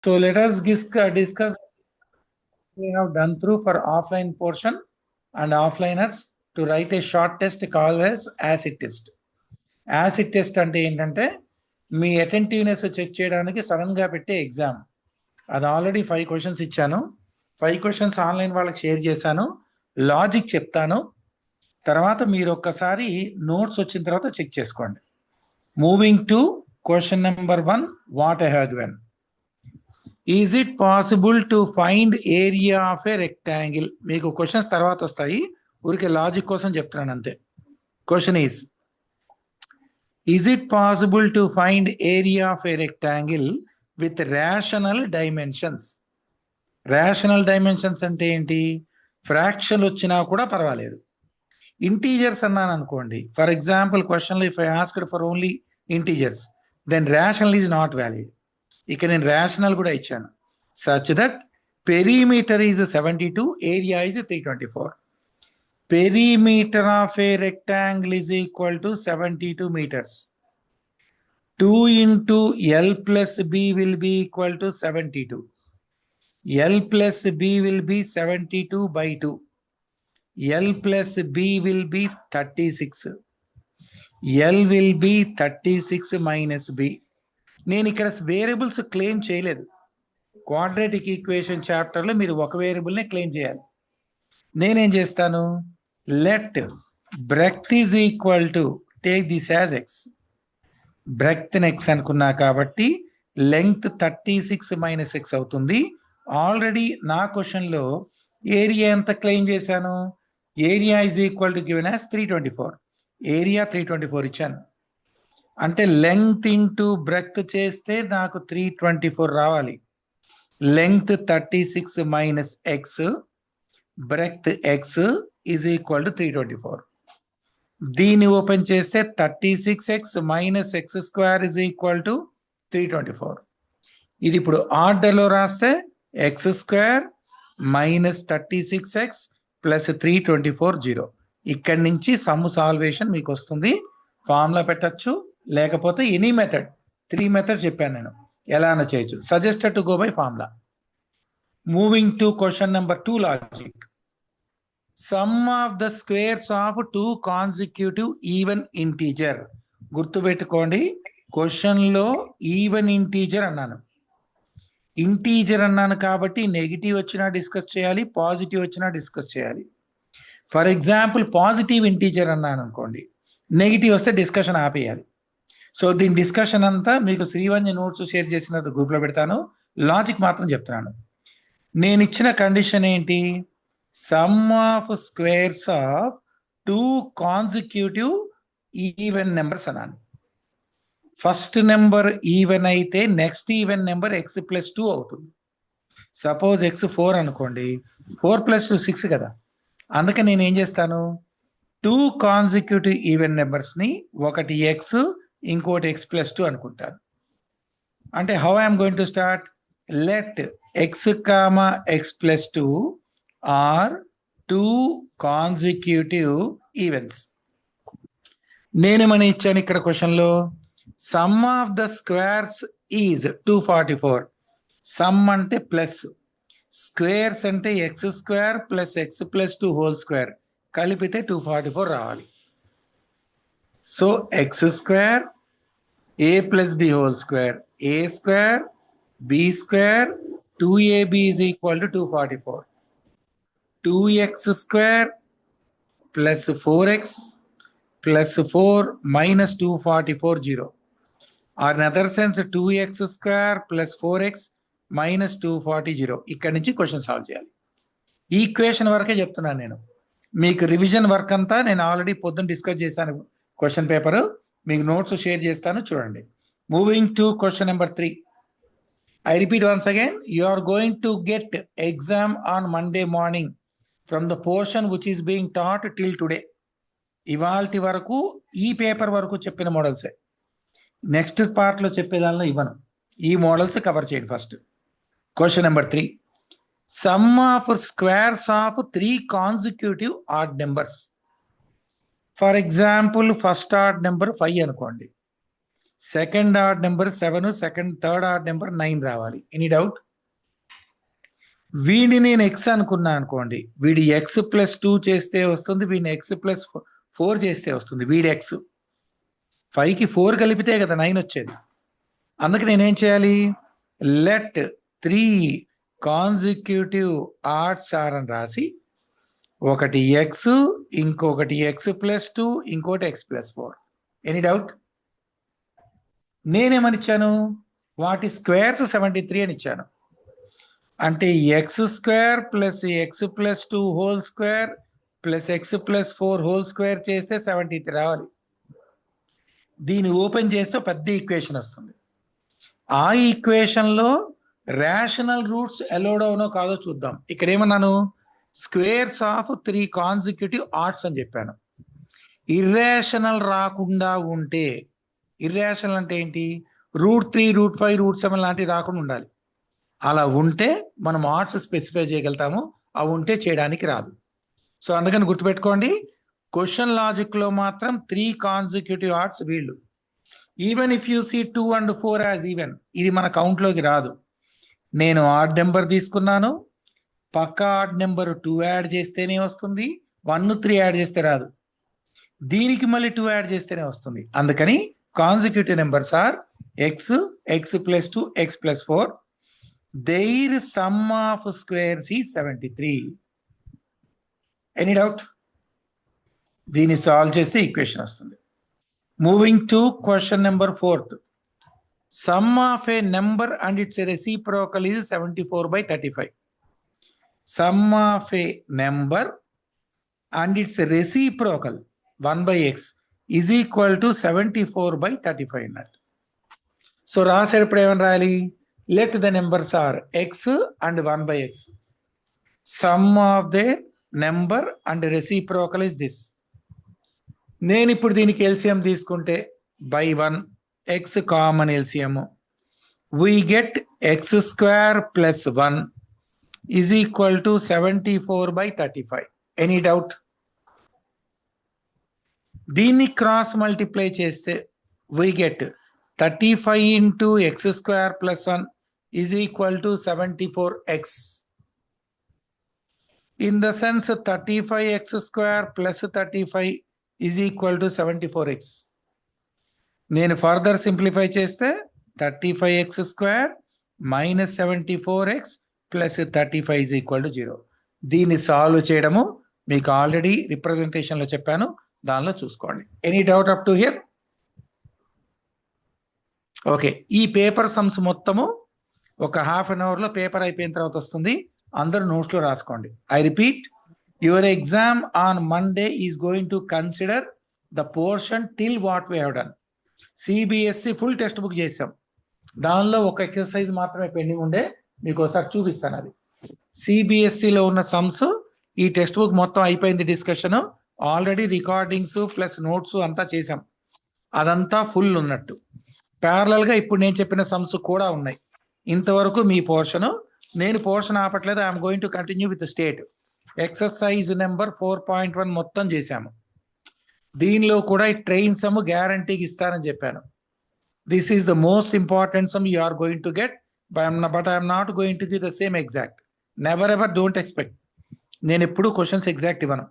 So let us discuss we have done through for offline portion and offliners to write a short test called as acid test. Acid test అంటే ఏంటంటే మీ attentiveness check చేయడానికి సడన్గా పెట్టే exam. అది already 5 questions ఇచ్చాను. 5 questions online వాళ్ళకి share చేశాను. Logic చెప్తాను. తర్వాత మీరు ఒక్కసారి నోట్స్ వచ్చిన తర్వాత చెక్ చేసుకోండి. Moving to question number 1, what I have given. Is it possible to find area of a rectangle? మీకు క్వశ్చన్స్ తర్వాత వస్తాయి, ఊరికే లాజిక్ కోసం చెప్తున్నాను అంతే. Question is it possible to find area of a rectangle with rational dimensions? Rational dimensions అంటే ఏంటి? Fraction వచ్చినా కూడా పర్వాలేదు. ఇంటీజర్స్ అన్నాను అనుకోండి, ఫర్ ఎగ్జాంపుల్ క్వశ్చన్లో if I asked for only integers then rational is not valid. ఇక నేను రేషనల్ కూడా ఇచ్చాను. Such that perimeter is 72, area is 324. Perimeter of a rectangle is equal to 72 meters. 2 into L plus B will be equal to 72. L plus B will be 72 by 2. L plus B will be 36. L will be 36 minus B. నేను ఇక్కడ variables claim చేయలేదు. Quadratic equation చాప్టర్లో మీరు ఒక వేరియబుల్నే claim చేయాలి. నేనేం చేస్తాను, let breadth is equal to, take this as x, breadth x అనుకున్నా కాబట్టి లెంగ్త్ 36 మైనస్ x అవుతుంది. ఆల్రెడీ నా క్వశ్చన్లో ఏరియా ఎంత క్లెయిమ్ చేశాను, area is equal to given as 324. Area 324 ఇచ్చాను. అంటే లెంగ్త్ ఇంటూ బ్రెడ్త్ చేస్తే నాకు 324 రావాలి. Length 36 minus x, breadth x is equal to 324. దీన్ని ఓపెన్ చేస్తే 36x minus x square is equal to 324. ఇది ఇప్పుడు ఆర్డర్లో రాస్తే x square minus 36x plus 324 0. ఇక్కడి నుంచి సమ్ సాల్వేషన్ మీకు వస్తుంది. ఫార్ములా పెట్టచ్చు, లేకపోతే ఎనీ మెథడ్, 3 మెథడ్స్ చెప్పాను నేను, ఎలా అన్నా చేయొచ్చు. Suggested to go by formula. Moving to question number 2 logic. Sum of the squares of 2 consecutive even integer. గుర్తుపెట్టుకోండి, క్వశ్చన్లో ఈవెన్ ఇంటీజర్ అన్నాను. ఇంటీజర్ అన్నాను కాబట్టి నెగిటివ్ వచ్చినా డిస్కస్ చేయాలి, పాజిటివ్ వచ్చినా డిస్కస్ చేయాలి. ఫర్ ఎగ్జాంపుల్ పాజిటివ్ ఇంటీజర్ అన్నాను అనుకోండి, నెగిటివ్ వస్తే డిస్కషన్ ఆపేయాలి. సో దీని డిస్కషన్ అంతా మీకు శ్రీవన్య నోట్స్ షేర్ చేసిన గ్రూప్లో పెడతాను. లాజిక్ మాత్రం చెప్తున్నాను. నేను ఇచ్చిన కండిషన్ ఏంటి, some of squares of 2 consecutive even numbers అన్నాను. ఫస్ట్ నెంబర్ ఈవెన్ అయితే next even number x plus 2 అవుతుంది. సపోజ్ x 4 అనుకోండి, 4 ప్లస్ 2 6 కదా. అందుకే నేను ఏం చేస్తాను, 2 కాన్సిక్యూటివ్ ఈవెన్ నెంబర్స్ని ఒకటి x ఇంకోటి x ప్లస్ 2 అనుకుంటాను. అంటే how I'm going to start, let x comma x plus 2 are 2 consecutive events. నేనేమని ఇచ్చాను ఇక్కడ క్వశ్చన్లో, some of the squares is 244. Some అంటే ప్లస్, స్క్వేర్స్ అంటే x square plus x plus 2 whole square కలిపితే 244 రావాలి. So x square a plus b whole square, a square b square 2ab is equal to 244. 2x square plus 4x plus 4 minus 244 0. Or in other sense 2x square plus 4x minus 240 0. ఇక్కడ నుంచి question solve చేయాలి. ఈ equation వరకే చెప్తున్నాను నేను. మీకు revision work అంతా నేను ఆల్రెడీ పొద్దున్న డిస్కస్ చేశాను. క్వశ్చన్ పేపర్ మీకు నోట్స్ షేర్ చేస్తాను, చూడండి. Moving to question number 3. I repeat once again, you are going to get exam on Monday morning from the portion which is being taught till today. ఇవాల్టి వరకు ఈ paper వరకు చెప్పిన మోడల్సే, next పార్ట్లో చెప్పేదానిలో ఇవ్వను. ఈ మోడల్స్ కవర్ చేయండి. First question number 3, some of squares of 3 consecutive odd numbers. For example first odd number 5 అనుకోండి, second odd number 7, third odd number 9 రావాలి. Any doubt? వీడిని నేను ఎక్స్ అనుకున్నా అనుకోండి, వీడి x+2 చేస్తే వస్తుంది, వీడిని x+4 చేస్తే వస్తుంది. వీడి x 5కి 4 కలిపితే కదా 9 వచ్చేది. అందుకే నేనేం చేయాలి? లెట్ 3 కాన్సిక్యూటివ్ ఆడ్స్ ఆర్ అని రాసి, ఒకటి x, ఇంకొకటి x+2, ఇంకోటి x+4. Any doubt? నేనేమనిచ్చాను? వాటి స్క్వేర్స్ 73 అని ఇచ్చాను. అంటే x² plus x+2 whole square plus x+4 whole square చేస్తే 73 రావాలి. దీన్ని ఓపెన్ చేస్తే పెద్ద ఈక్వేషన్ వస్తుంది. ఆ ఈక్వేషన్లో రేషనల్ రూట్స్ అలౌడ్ అవునో కాదో చూద్దాం. ఇక్కడ ఏమన్నాను? స్క్వేర్స్ ఆఫ్ 3 కాన్సిక్యూటివ్ ఆడ్స్ అని చెప్పాను. ఇర్రేషనల్ రాకుండా ఉంటే, ఇర్రేషనల్ అంటే ఏంటి? √3, √5, √7 లాంటివి రాకుండా ఉండాలి. అలా ఉంటే మనం ఆడ్స్ స్పెసిఫై చేయగలుగుతాము, అవి ఉంటే చేయడానికి రాదు. సో అందుకని గుర్తుపెట్టుకోండి, క్వశ్చన్ లాజిక్ లో మాత్రం 3 కాన్సిక్యూటివ్ ఆడ్స్ వీళ్ళు. Even if you see 2 and 4 as even, ఇది మన కౌంట్లోకి రాదు. నేను ఆడ్ నెంబర్ తీసుకున్నాను, పక్క ఆడ్ నెంబర్ 2 యాడ్ చేస్తేనే వస్తుంది, 1, 3 యాడ్ చేస్తే రాదు. దీనికి మళ్ళీ 2 యాడ్ చేస్తేనే వస్తుంది. అందుకని consecutive numbers are x, x+2, x+4. Their sum of squares is 73. Any doubt? దీన్ని సాల్వ్ చేస్తే ఈక్వేషన్ వస్తుంది. Moving to question number 4. Sum of a number and its reciprocal is 74/35. Sum of a number and its reciprocal 1/x is equal to 74/35 అన్నట్టు. So రాసేటప్పుడు ఏమని రాయాలి? Let the numbers are x and 1/x. Sum of the number and reciprocal is this. నేను ఇప్పుడు దీనికి LCM తీసుకుంటే by 1, x common LCM, we get x² plus 1 is equal to 74/35. Any doubt? దీన్ని cross multiply చేస్తే we get 35 into x² plus 1 is equal to 74x. In the sense 35x² plus 35 is equal to 74x. నేను further simplify చేస్తే 35x² minus 74x plus 35 is equal to 0. దీన్ని solve చేయడము మీకు already రిప్రజెంటేషన్లో చెప్పాను, దానిలో చూసుకోండి. Any doubt up to here? Okay, ఈ paper sums మొత్తము ఒక ½ an hour లో పేపర్ అయిపోయిన తర్వాత వస్తుంది. అందరూ నోట్స్లో రాసుకోండి. I repeat, your exam on Monday is going to consider the portion till what we have done. CBSE full text book చేసాం, దానిలో ఒక ఎక్సర్సైజ్ మాత్రమే పెండింగ్ ఉండే, మీకు ఒకసారి చూపిస్తాను. అది సిబిఎస్ఈలో ఉన్న సమ్స్, ఈ టెక్స్ట్ బుక్ మొత్తం అయిపోయింది discussion. Already recordings plus notes అంతా చేసాం, అదంతా ఫుల్ ఉన్నట్టు. ప్యారలల్గా ఇప్పుడు నేను చెప్పిన సమ్స్ కూడా ఉన్నాయి. ఇంతవరకు మీ పోర్షన్, నేను పోర్షన్ ఆపట్లేదు, I'm going to continue with state. Exercise number 4.1 మొత్తం చేశాము. దీనిలో కూడా ఈ ట్రైన్ సమ్ గ్యారంటీకి ఇస్తానని చెప్పాను. This is the most important sum you are going to get, but I'm not going to give the same exact. Never ever don't expect. నేను ఎప్పుడు క్వశ్చన్స్ ఎగ్జాక్ట్ ఇవ్వను.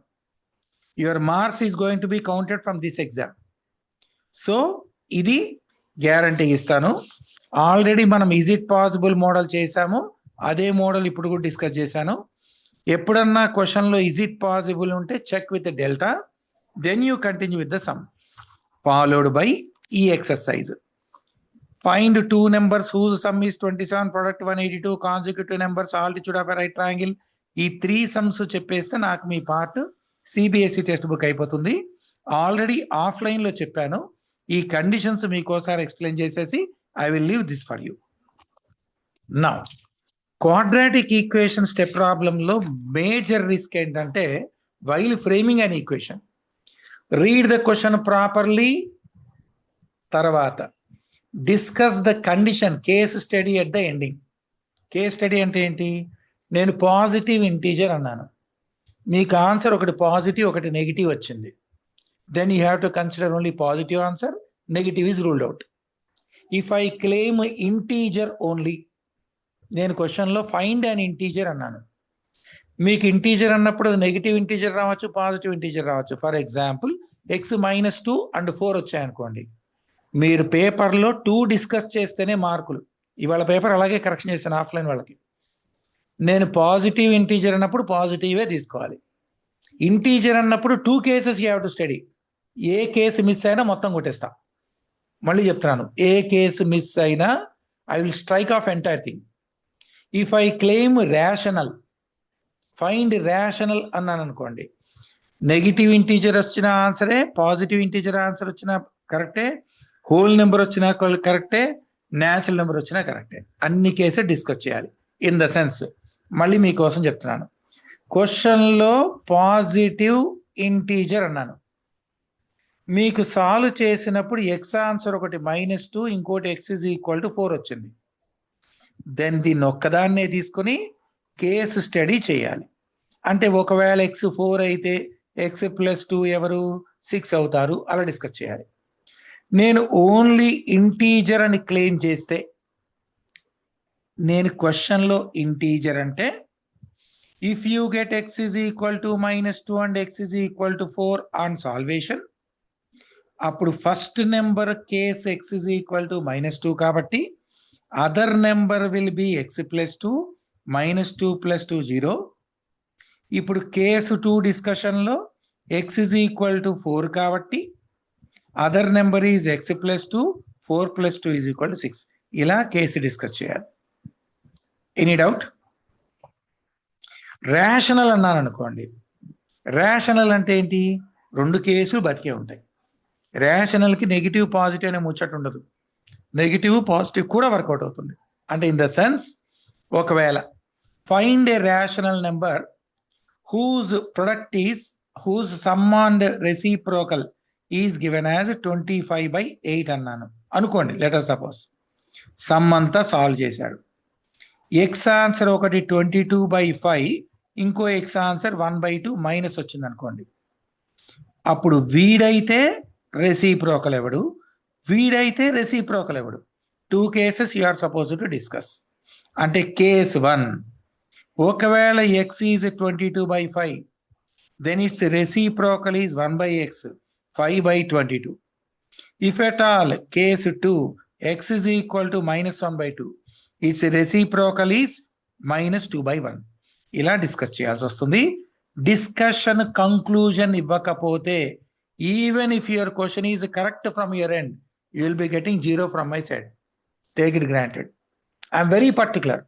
Your marks is going to be counted from this exam. So ఇది guarantee ఇస్తాను. Already మనం is it possible model చేశాము, అదే model ఇప్పుడు కూడా డిస్కస్ చేశాను. ఎప్పుడన్నా క్వశ్చన్లో ఈజ్ ఇట్ పాసిబుల్ ఉంటే check with delta, then you continue with the sum followed by ఈ exercise. Find 2 numbers whose sum is 27, product 182, consecutive numbers, altitude of a right triangle. ఈ 3 sums చెప్పేస్తే నాకు మీ పార్ట్ సిబిఎస్ఈ టెక్స్ట్ బుక్ అయిపోతుంది. Already ఆఫ్లైన్లో చెప్పాను, ఈ conditions మీకోసారి ఎక్స్ప్లెయిన్ చేసేసి I will leave this for you. Now quadratic equation step ప్రాబ్లంలో మేజర్ రిస్క్ ఏంటంటే, while framing an equation, read the question properly, తర్వాత discuss the condition, case study at the ending. Case study అంటే ఏంటి? నేను positive integer అన్నాను, మీకు answer ఒకటి positive ఒకటి నెగిటివ్ వచ్చింది, then you have to consider only positive answer, negative is ruled out. If I claim integer only, నేను క్వశ్చన్లో ఫైండ్ అండ్ ఇంటీజర్ అన్నాను. మీకు ఇంటీజర్ అన్నప్పుడు అది నెగిటివ్ ఇంటీజర్ రావచ్చు, పాజిటివ్ ఇంటీజర్ రావచ్చు. ఫర్ ఎగ్జాంపుల్ x-2 and 4 వచ్చాయనుకోండి, మీరు పేపర్లో 2 డిస్కస్ చేస్తేనే మార్కులు. ఇవాళ పేపర్ అలాగే కరెక్షన్ చేశాను ఆఫ్లైన్ వాళ్ళకి. నేను పాజిటివ్ ఇంటీజర్ అన్నప్పుడు పాజిటివే తీసుకోవాలి. ఇంటీజర్ అన్నప్పుడు 2 cases you have to study. A case miss అయినా మొత్తం కొట్టేస్తా. మళ్ళీ చెప్తున్నాను, ఏ కేసు మిస్ అయినా I will strike off entire thing. If I claim rational, find rational అన్నాను అనుకోండి, నెగిటివ్ ఇంటీజర్ వచ్చిన ఆన్సరే, పాజిటివ్ ఇంటీజర్ ఆన్సర్ వచ్చిన కరెక్టే, హోల్ నెంబర్ వచ్చినా కరెక్టే, న్యాచురల్ నెంబర్ వచ్చినా కరెక్టే. అన్ని కేసెస్ డిస్కస్ చేయాలి. ఇన్ ద సెన్స్, మళ్ళీ మీకోసం చెప్తున్నాను, క్వశ్చన్లో పాజిటివ్ ఇంటీజర్ అన్నాను, మీకు సాల్వ్ చేసినప్పుడు ఎక్స్ ఆన్సర్ ఒకటి -2, ఇంకోటి x=4 వచ్చింది. దెన్ దీన్ని ఒక్కదాన్నే తీసుకుని కేసు స్టడీ చేయాలి. అంటే ఒకవేళ x4 అయితే x+2 ఎవరు 6 అవుతారు, అలా డిస్కస్ చేయాలి. నేను ఓన్లీ ఇంటీజర్ అని క్లెయిమ్ చేస్తే, నేను క్వశ్చన్లో ఇంటీజర్ అంటే if you get x=-2 and x=4 on salvation, అప్పుడు ఫస్ట్ నెంబర్ కేస్ x=-2 కాబట్టి other number will be x+2, -2 + 2 0. ఇప్పుడు కేసు 2 డిస్కషన్లో x=4 కాబట్టి అదర్ నెంబర్ ఈజ్ x+2, 4 + 2 = 6. ఇలా కేసు డిస్కస్ చేయాలి. Any doubt? రేషనల్ అన్నాను అనుకోండి, రేషనల్ అంటే ఏంటి? 2 కేసులు బతికే ఉంటాయి. రేషనల్కి నెగిటివ్ పాజిటివ్ అనే ముచ్చట ఉండదు, నెగిటివ్ పాజిటివ్ కూడా వర్కౌట్ అవుతుంది. అంటే ఇన్ ద సెన్స్, ఒకవేళ find a rational number whose product is, whose sum and reciprocal is given as 25/8 అన్నాను అనుకోండి. లెటర్ సపోజ్ సమ్ అంతా సాల్వ్ చేశాడు, ఎక్స్ ఆన్సర్ ఒకటి 22/5, ఇంకో ఎక్స్ ఆన్సర్ 1/2 మైనస్ వచ్చింది అనుకోండి. అప్పుడు వీడైతే రెసిప్రోకల్ ఎవడు, వీడైతే రెసిప్రోకల్ ఎవడు? 2 cases you are suppose to discuss. అంటే కేస్ 1, ఒకవేళ x is 22/5, then its reciprocal is 1/x, 5/22. If at all case 2, x is equal to -1/2, its reciprocal is -2/1. ఇలా డిస్కస్ చేయాల్సి వస్తుంది. డిస్కషన్ కంక్లూజన్ ఇవ్వకపోతే, even if your question is correct from your end, you will be getting 0 from my side. Take it granted. I'm very particular.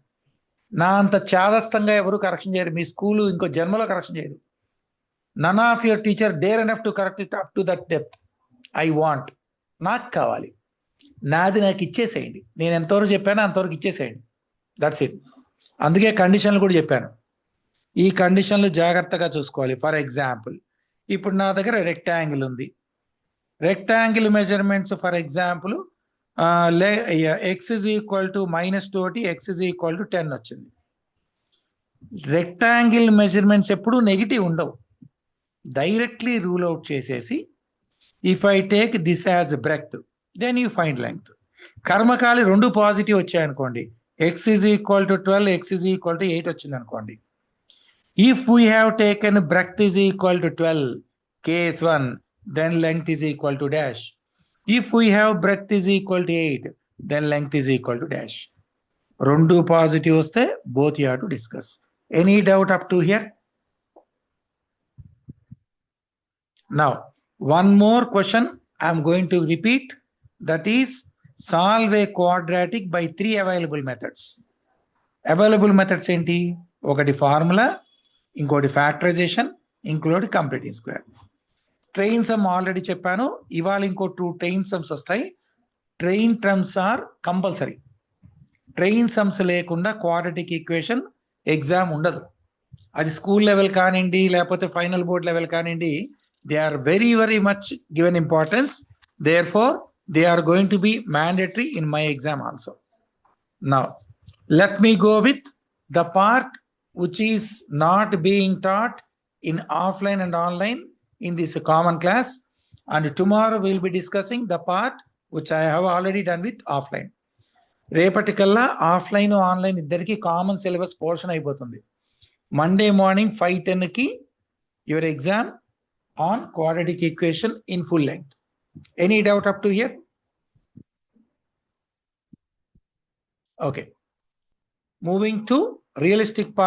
నా అంత చాదస్తంగా ఎవరు correction చేయరు. మీ school ఇంకో జన్మలో కరెక్షన్ చేయరు. None of your teacher dare enough to correct it up to that depth. I want, నాకు కావాలి, నాది నాకు ఇచ్చేసేయండి. నేను ఎంతవరకు చెప్పానో అంతవరకు ఇచ్చేసేయండి. That's it. అందుకే కండిషన్లు కూడా చెప్పాను. ఈ కండిషన్లు జాగ్రత్తగా చూసుకోవాలి. ఫర్ ఎగ్జాంపుల్, ఇప్పుడు నా దగ్గర రెక్టాంగిల్ ఉంది. Rectangle measurements for example x is equal to -2, x is equal to 10 వచ్చింది. రెక్టాంగిల్ మెజర్మెంట్స్ ఎప్పుడు నెగిటివ్ ఉండవు. డైరెక్ట్లీ రూల్ అవుట్ చేసేసి, if I take this as breadth, then you find length. కర్మకాలి 2 positive వచ్చాయనుకోండి, x is equal to 12, x is equal to 8 వచ్చింది అనుకోండి. If we have taken breadth is equal to 12, case 1, then length is equal to dash. If we have breadth is equal to 8, then length is equal to dash. 2 positive వస్తే both you have to discuss. Any doubt up to here? Now, one more question I am going to repeat, that is, solve a quadratic by 3 available methods. Available methods ఏంటి? ఒకటి formula, ఇంకోటి factorization, ఇంకోటి completing square. Train sum already చెప్పాను. ఇవాళ ఇంకో 2 train sums వస్తాయి. Train terms are compulsory. Train sums లేకుండా quadratic equation exam ఉండదు. అది స్కూల్ లెవెల్ కానివ్వండి, లేకపోతే ఫైనల్ బోర్డ్ లెవెల్ కానివ్వండి, they are very very much given importance. Therefore they are going to be mandatory in my exam also. Now let me go with the part which is not being taught in offline and online in this common class, and tomorrow we will be discussing the part which I have already done with offline. రేపటికల్లా offline online ఇద్దరికి common syllabus portion అయిపోతుంది. Monday morning 5:10కి your exam on quadratic equation in full length. Any doubt up to here? Okay. Moving to realistic part.